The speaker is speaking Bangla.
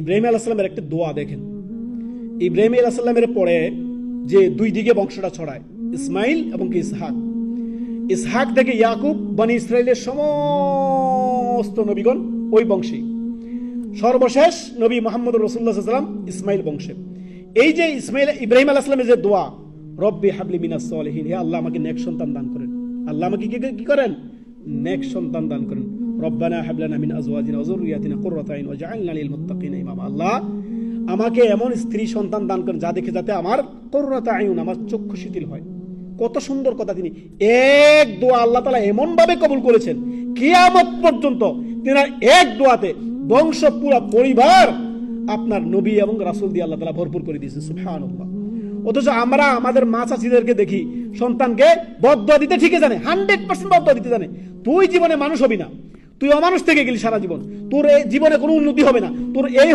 ইব্রাহিম আলাইহিস সালামের একটা দোয়া দেখেন। ইব্রাহিম আলাইহিস সালামের পরে যে দুই দিকে বংশটা ছড়ায়, ইসমাইল এবং ইসহাক। ইসহাক থেকে ইয়াকুব, বনি ইসরাইলের সমস্ত নবীগণ ওই বংশী। সর্বশেষ নবী মুহাম্মদ রাসূলুল্লাহ সাল্লাল্লাহু আলাইহি ওয়াসাল্লাম ইসমাইল বংশের। এই যে ইব্রাহিম আলাইহিস সালামের যে দোয়া, রব্বি হাবলি মিনাস সলিহিন, হে আল্লাহ আমাকে নেক সন্তান দান করেন। আল্লাহ আমাকে কি করেন? নেক সন্তান দান করেন। রব্বানা হাব লানা মিন আজওয়াজিনা ওয়া যুররিয়াতিনা কুররাতা আইন ওয়াজআলনা লিল মুত্তাকিনা ইমামা। আল্লাহ আমাকে এমন স্ত্রী সন্তান দান করেন যা দেখে যাতে আমার কুররাতা আইন, আমার চক্ষু শিথিল হয়। কত সুন্দর কথা! তিনি এক দোয়া আল্লাহ তাআলা এমন ভাবে কবুল করেছেন, কিয়ামত পর্যন্ত তিনার এক দোয়াতে বংশ পুরা পরিবার আপনার নবী এবং রাসূল দিয়ে আল্লাহ তাআলা ভরপুর করে দিয়েছেন। সুবহানাল্লাহ। অথচ আমরা আমাদের মা চাচিদেরকে দেখি সন্তানকে বদদোয়া দিতে ঠিকই জানে, 100% বদদোয়া দিতে জানে। তুই জীবনে মানুষ হবি না, তুই অমানুষ থেকে গেলি সারা জীবন, তোর এই জীবনে কোনো উন্নতি হবে না, তোর এই